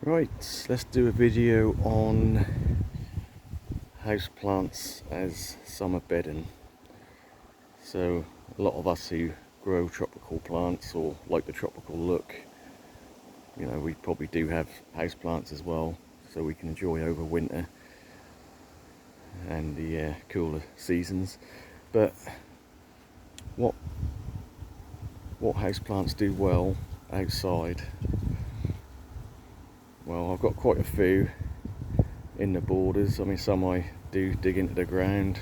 Right, let's do a video on house plants as summer bedding. So a lot of us who grow tropical plants or like the tropical look, we probably do have house plants as well, so we can enjoy over winter and the cooler seasons. But what house plants do well outside? Well, I've got quite a few in the borders. I mean, some I do dig into the ground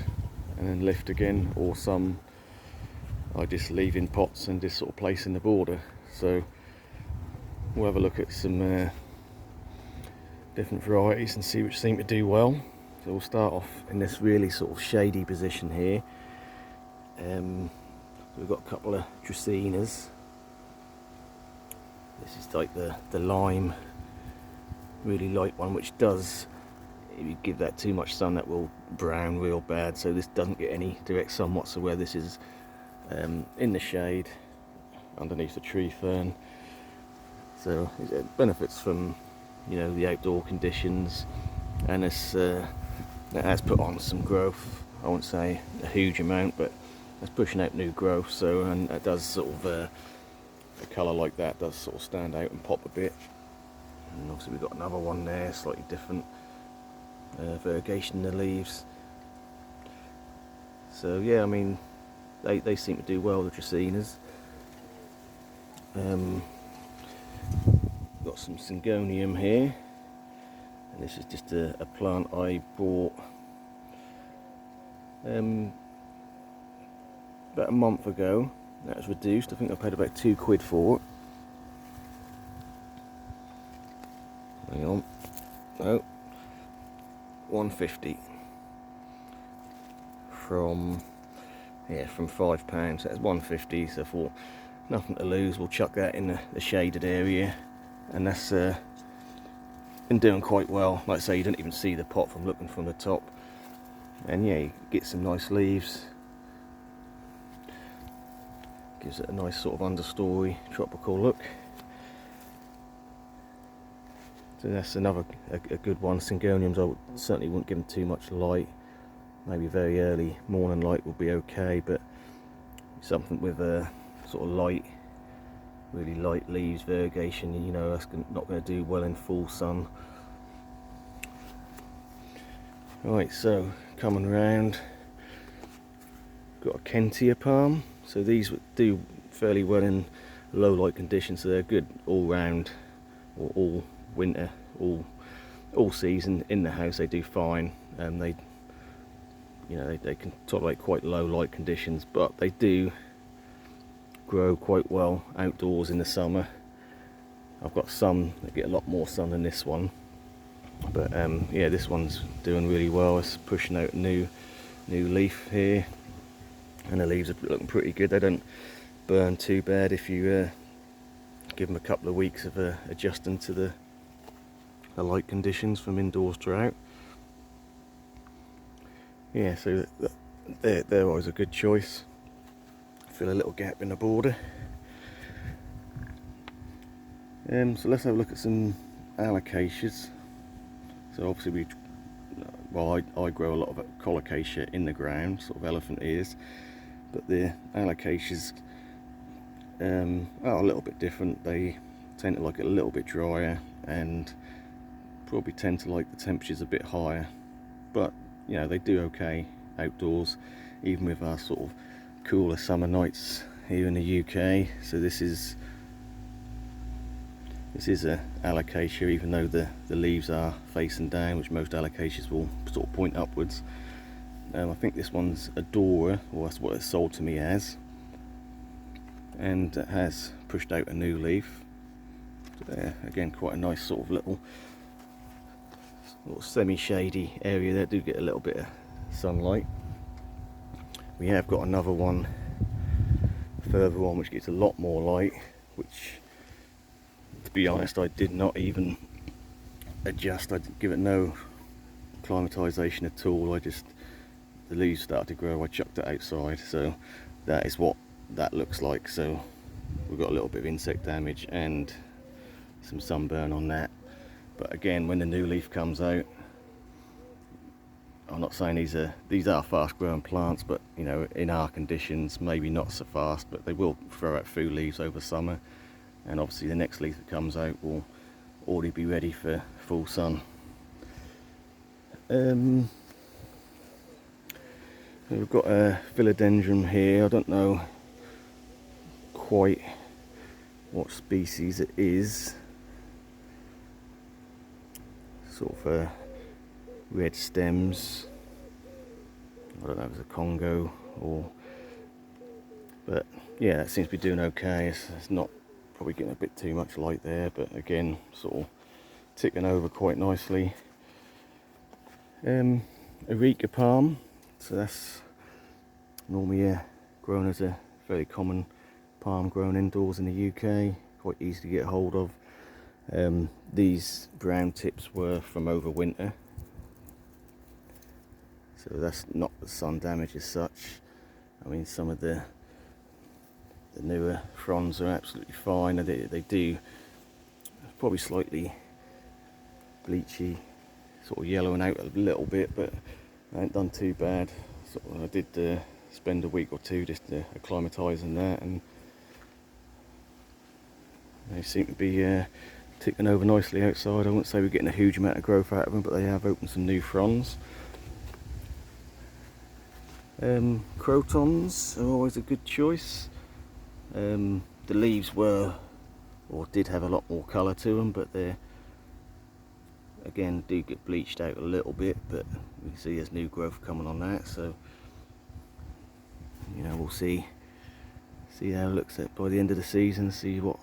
and then lift again, or some I just leave in pots and just sort of place in the border. So we'll have a look at some different varieties and see which seem to do well. So we'll start off in this really sort of shady position here. We've got a couple of Dracaenas. This is like the lime, really light one, which does, if you give that too much sun, that will brown real bad. So this doesn't get any direct sun whatsoever. This is in the shade underneath the tree fern, so it benefits from the outdoor conditions, and it has put on some growth. I won't say a huge amount, but it's pushing out new growth. So, and it does sort of a colour like that does sort of stand out and pop a bit. And obviously we've got another one there, slightly different variegation in the leaves. So yeah, I mean, they seem to do well, the Dracaenas. Got some Syngonium here, and this is just a plant I bought about a month ago. That was reduced. I think I paid about £2 for it. Hang on. No. £1.50 from £5. So that's £1.50. So for nothing to lose, we'll chuck that in the shaded area, and that's been doing quite well. Like I say, you don't even see the pot from looking from the top, and yeah, you get some nice leaves. Gives it a nice sort of understory tropical look. So that's another a good one. Syngoniums, I certainly wouldn't give them too much light. Maybe very early morning light will be okay, but something with a sort of light, really light leaves, variegation, that's not going to do well in full sun. Right, so coming round, got a Kentia palm. So these do fairly well in low light conditions, so they're good all round, or all winter, all season in the house. They do fine. They can tolerate quite low light conditions, but they do grow quite well outdoors in the summer. I've got some that get a lot more sun than this one, but yeah, this one's doing really well. It's pushing out a new leaf here, and the leaves are looking pretty good. They don't burn too bad if you give them a couple of weeks of adjusting to the light conditions from indoors to out. Yeah, so they're always a good choice. Fill a little gap in the border. So let's have a look at some alocasias. So obviously I grow a lot of colocasia in the ground, sort of elephant ears, but the alocasias are a little bit different. They tend to like it a little bit drier, and probably tend to like the temperatures a bit higher, but they do okay outdoors, even with our sort of cooler summer nights here in the UK. So this is a alocasia, even though the leaves are facing down, which most alocasias will sort of point upwards. I think this one's a Dora, or that's what it's sold to me as, and it has pushed out a new leaf. So again, quite a nice sort of little semi-shady area there. Do get a little bit of sunlight. We have got another one further on which gets a lot more light, which, to be honest, I did not even adjust. I didn't give it no climatization at all. The leaves started to grow, I chucked it outside, so that is what that looks like. So we've got a little bit of insect damage and some sunburn on that, But again, when the new leaf comes out, I'm not saying these are fast growing plants, but you know, in our conditions maybe not so fast, but they will throw out few leaves over summer, and obviously the next leaf that comes out will already be ready for full sun. We've got a philodendron here. I don't know quite what species it is. Sort of red stems. I don't know if it's a Congo or, but yeah, it seems to be doing okay. It's not probably getting a bit too much light there, but again, sort of ticking over quite nicely. Areca palm, so that's normally grown as a very common palm grown indoors in the UK, quite easy to get hold of. These brown tips were from over winter, so that's not the sun damage as such. I mean, some of the newer fronds are absolutely fine, and they do probably slightly bleachy, sort of yellowing out a little bit, but I ain't done too bad. So I did spend a week or two just acclimatising that, and they seem to be ticking over nicely outside. I wouldn't say we're getting a huge amount of growth out of them, but they have opened some new fronds. Crotons are always a good choice. The leaves were, or did have a lot more colour to them, but they're, again, do get bleached out a little bit, but you can see there's new growth coming on that, so you know, we'll see how it looks at by the end of the season, see what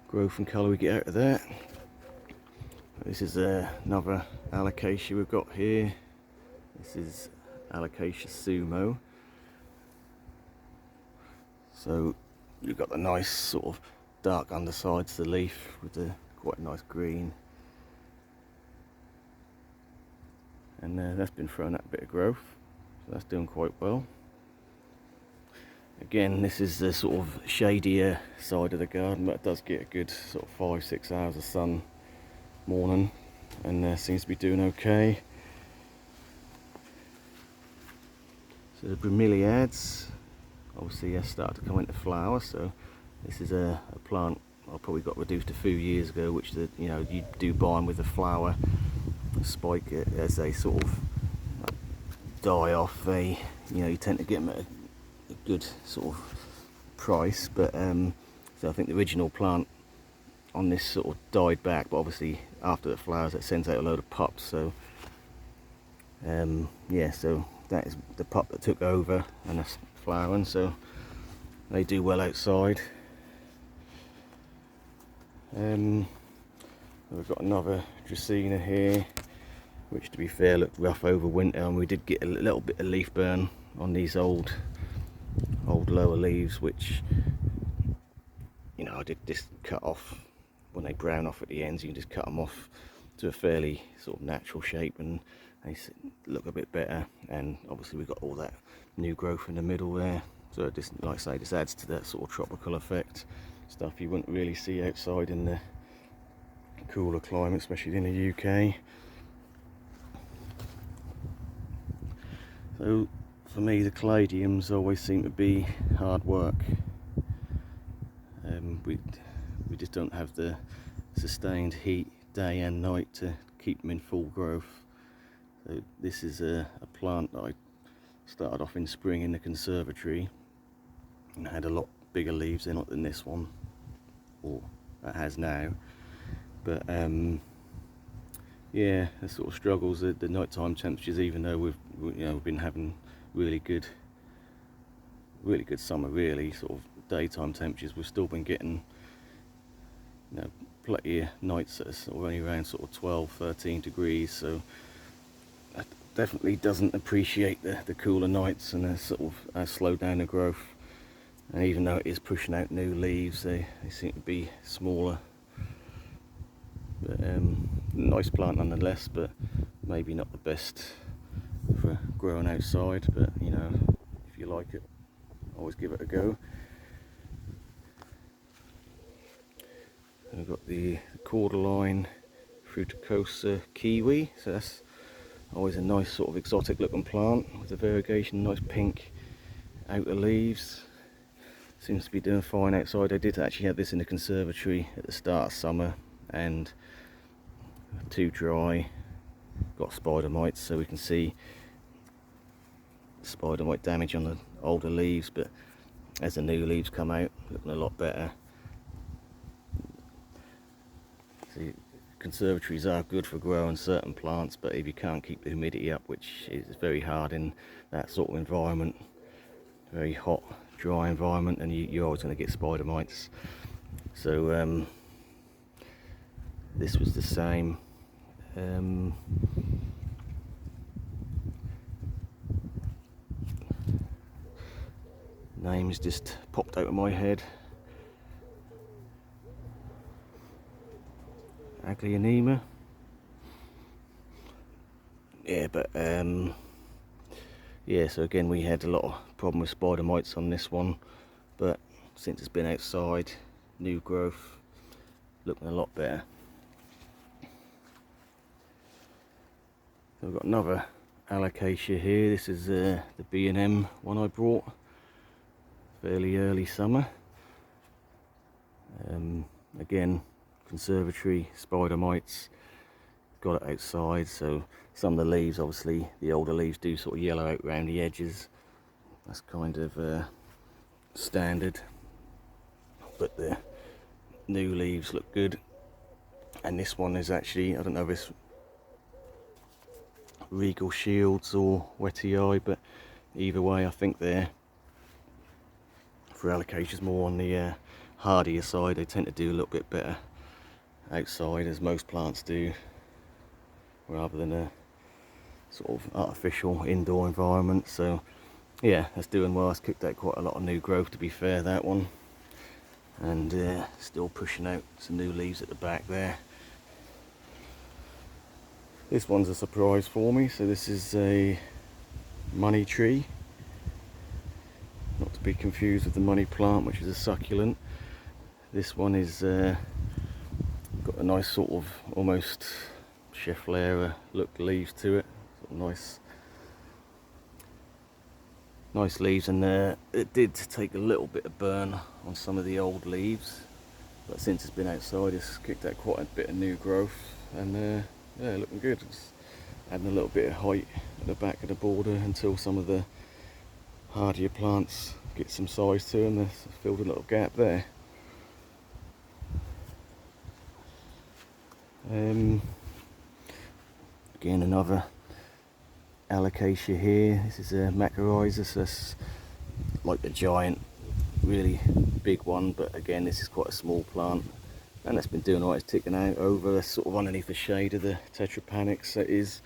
growth and colour we get out of that. This is another Alocasia we've got here. This is Alocasia sumo. So you've got the nice sort of dark undersides of the leaf with the quite a nice green, and that's been throwing out a bit of growth, so that's doing quite well. Again, this is the sort of shadier side of the garden, but it does get a good sort of 5-6 hours of sun morning, and seems to be doing okay. So the bromeliads obviously have started to come into flower. So this is a plant I probably got reduced a few years ago, which you know, you do buy them with the flower spike as they sort of die off. They, you know, you tend to get them at a good sort of price, but so I think the original plant on this sort of died back, but obviously after the flowers it sends out a load of pups. So yeah, so that is the pup that took over and that's flowering, so they do well outside. We've got another Dracaena here, which to be fair looked rough over winter, and we did get a little bit of leaf burn on these old lower leaves, which, you know, I did just cut off when they brown off at the ends. You can just cut them off to a fairly sort of natural shape and they look a bit better, and obviously we've got all that new growth in the middle there, so it just, like I say, just adds to that sort of tropical effect, stuff you wouldn't really see outside in the cooler climate, especially in the UK. So for me, the caladiums always seem to be hard work. We just don't have the sustained heat day and night to keep them in full growth. So this is a plant that I started off in spring in the conservatory, and had a lot bigger leaves in it than this one, or that has now. But yeah, the sort of struggles, the nighttime temperatures, even though we've been having really good summer, really sort of daytime temperatures, we've still been getting, you know, plenty of nights that are sort of only around sort of 12-13 degrees, so that definitely doesn't appreciate the cooler nights, and sort of slowed down the growth. And even though it is pushing out new leaves, they seem to be smaller. But nice plant nonetheless, but maybe not the best for growing outside, but you know, if you like it, always give it a go. We've got the cordyline Fruticosa kiwi. So that's always a nice sort of exotic looking plant with the variegation, nice pink outer leaves. Seems to be doing fine outside. I did actually have this in the conservatory at the start of summer and too dry, got spider mites, so we can see spider mite damage on the older leaves, but as the new leaves come out, looking a lot better. See, conservatories are good for growing certain plants, but if you can't keep the humidity up, which is very hard in that sort of environment, very hot, dry environment, and you're always going to get spider mites. So this was the same. Names just popped out of my head. Aglaonema. Yeah, but yeah, so again we had a lot of problem with spider mites on this one, but since it's been outside, new growth, looking a lot better. So we've got another Alocasia here. This is the B&M one I brought fairly early summer. Again, conservatory, spider mites, got it outside, so some of the leaves, obviously the older leaves do sort of yellow out around the edges. That's kind of standard, but the new leaves look good. And this one is actually, I don't know if it's Regal Shields or Wetty Eye, but either way I think they're, for Alocasias, more on the hardier side. They tend to do a little bit better outside, as most plants do, rather than a sort of artificial indoor environment. So yeah, that's doing well. It's kicked out quite a lot of new growth, to be fair, that one, and still pushing out some new leaves at the back there. This one's a surprise for me. So this is a money tree, not to be confused with the money plant, which is a succulent. This one is got a nice sort of almost Schefflera look leaves to it, sort of nice leaves, and it did take a little bit of burn on some of the old leaves, but since it's been outside it's kicked out quite a bit of new growth, and yeah, looking good. It's adding a little bit of height at the back of the border until some of the hardier plants get some size to them. There's filled a little gap there. Again, another Alocasia here. This is a Macrorhizis. That's like the giant, really big one, but again this is quite a small plant, and that's been doing alright. It's ticking out over sort of underneath the shade of the Tetrapanax. It is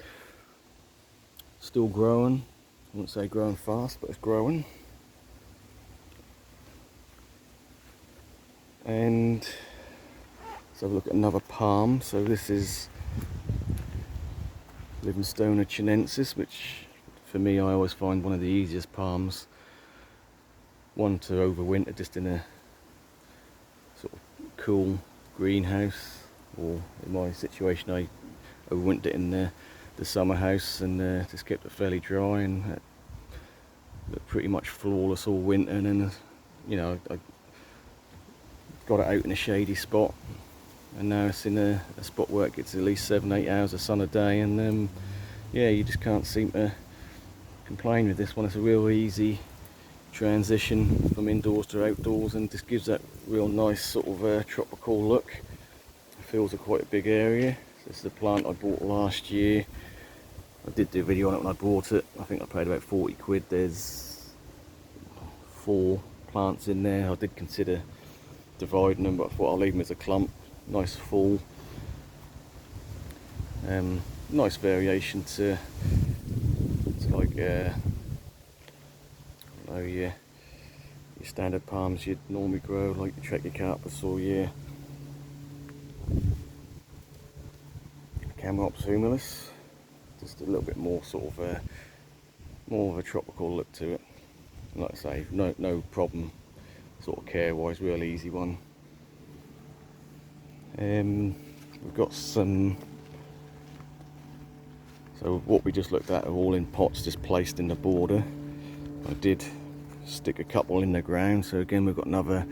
still growing. I wouldn't say growing fast, but it's growing. And let's have a look at another palm. So this is Livingstona chinensis, which for me, I always find one of the easiest palms. One to overwinter just in a sort of cool greenhouse, or in my situation I overwintered it in the summer house, and just kept it fairly dry, and looked pretty much flawless all winter. And then you know, I got it out in a shady spot, and now it's in a spot where it gets at least 7-8 hours of sun a day, and yeah, you just can't seem to complain with this one. It's a real easy transition from indoors to outdoors, and just gives that real nice sort of tropical look. It fills quite a big area. This is the plant I bought last year. I did do a video on it when I bought it. I think I paid about 40 quid. There's 4 plants in there. I did consider dividing them, but I thought I'll leave them as a clump. Nice full, nice variation to like your standard palms you'd normally grow, like your Trachycarpus or your Chamaerops humilis. Just a little bit more sort of more of a tropical look to it. Like I say, no problem sort of care wise, real easy one. We've got some So what we just looked at are all in pots just placed in the border. I did stick a couple in the ground, so again we've got another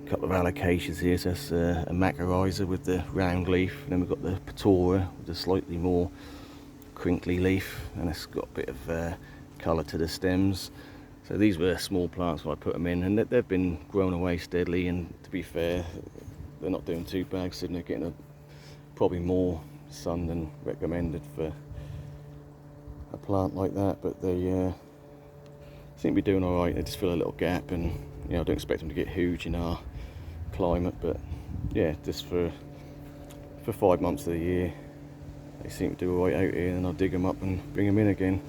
couple of allocations here. So that's a macrorrhiza with the round leaf, and then we've got the Petora with the slightly more crinkly leaf, and it's got a bit of colour to the stems. So these were small plants when I put them in, and they've been growing away steadily, and to be fair, they're not doing too bad, so they're getting probably more sun than recommended for a plant like that, but they seem to be doing alright. They just fill a little gap, and I don't expect them to get huge in our climate, but yeah, just for 5 months of the year they seem to do alright out here, and I'll dig them up and bring them in again.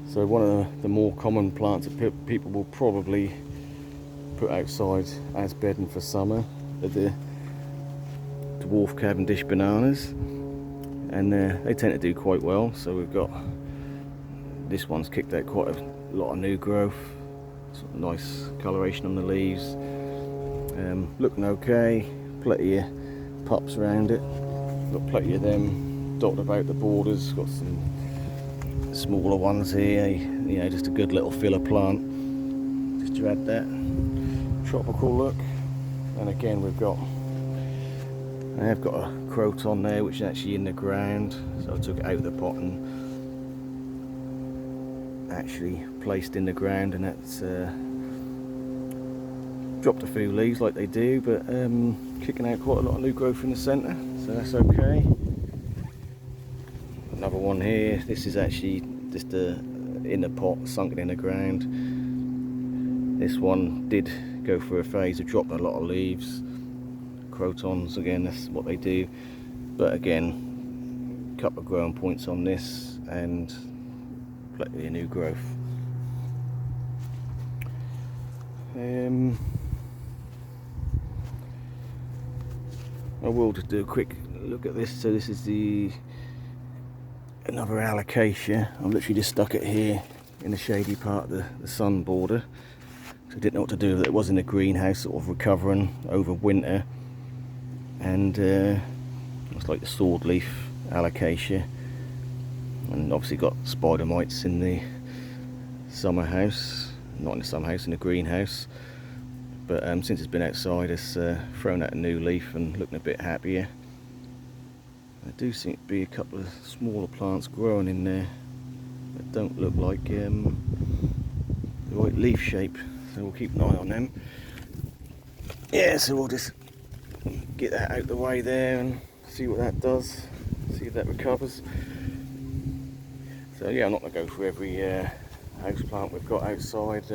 So one of the more common plants that people will probably put outside as bedding for summer are the dwarf Cavendish bananas, and they tend to do quite well. So we've got this one's kicked out quite a lot of new growth, sort of nice coloration on the leaves, looking okay, plenty of pups around it, got plenty of them dotted about the borders, got some smaller ones here, just a good little filler plant just to add that tropical look. And again I have got a croton there which is actually in the ground, so I took it out of the pot and actually placed in the ground, and that's dropped a few leaves like they do, but kicking out quite a lot of new growth in the centre, so that's okay. Another one here, this is actually just in the pot, sunken in the ground. This one did go through a phase of dropping a lot of leaves. Crotons, again, that's what they do, but again, a couple of growing points on this and plenty of new growth. I will just do a quick look at this. So this is another alocasia. I've literally just stuck it here in the shady part of the sun border. So I didn't know what to do with it. It was in the greenhouse, sort of recovering over winter, and it's like the sword leaf alocasia, and obviously got spider mites in the summer house, not in the summer house, in the greenhouse. But since it's been outside, it's thrown out a new leaf and looking a bit happier. There do seem to be a couple of smaller plants growing in there that don't look like the right leaf shape, so we'll keep an eye on them. Yeah, so we'll just get that out the way there and see what that does, see if that recovers. So yeah, I'm not going to go through every house plant we've got outside.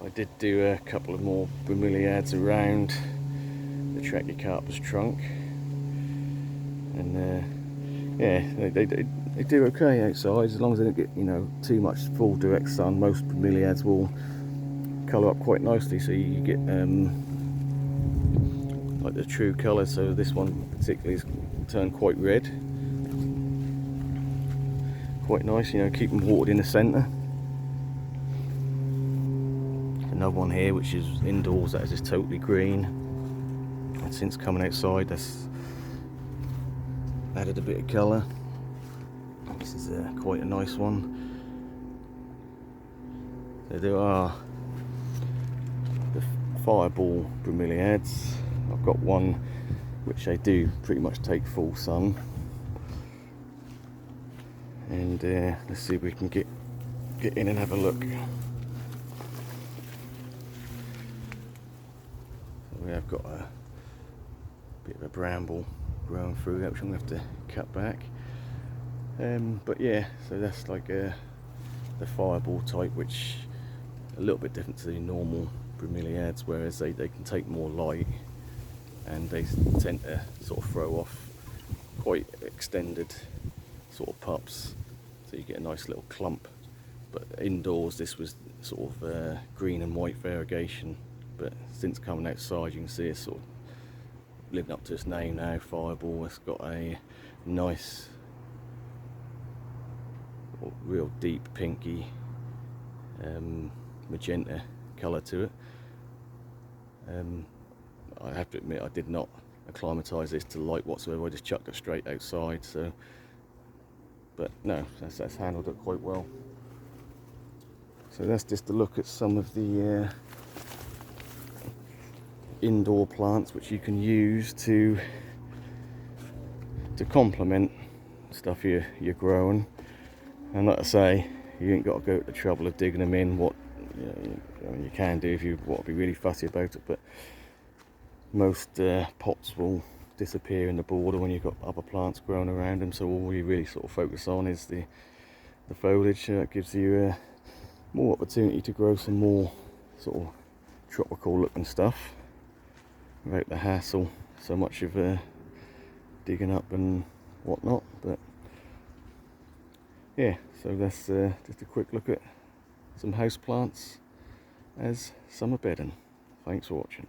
I did do a couple of more bromeliads around the Trachycarpus trunk, and yeah, they do okay outside as long as they don't get too much full direct sun. Most bromeliads will colour up quite nicely, so you get like the true colour. So this one particularly has turned quite red, quite nice. Keep them watered in the centre. Another one here which is indoors, that is just totally green, and since coming outside that's added a bit of colour. This is quite a nice one. So there are the fireball bromeliads. I've got one which they do pretty much take full sun, and let's see if we can get in and have a look. We have got a bit of a bramble growing through that, which I'm going to have to cut back. But yeah, so that's like the fireball type, which a little bit different to the normal bromeliads, whereas they can take more light, and they tend to sort of throw off quite extended sort of pups, so you get a nice little clump. But indoors this was sort of green and white variegation, but since coming outside you can see it's sort of living up to its name now, fireball. It's got a nice real deep pinky magenta colour to it. I have to admit I did not acclimatise this to light whatsoever. I just chucked it straight outside. So, but no, that's handled it quite well. So that's just a look at some of the indoor plants which you can use to complement stuff you're growing. And like I say, you ain't got to go to the trouble of digging them in. What you can do if you want to be really fussy about it, but most pots will disappear in the border when you've got other plants growing around them. So all you really sort of focus on is the foliage. It gives you more opportunity to grow some more sort of tropical looking stuff without the hassle so much of digging up and whatnot. But yeah, so that's just a quick look at some house plants as summer bedding. Thanks for watching.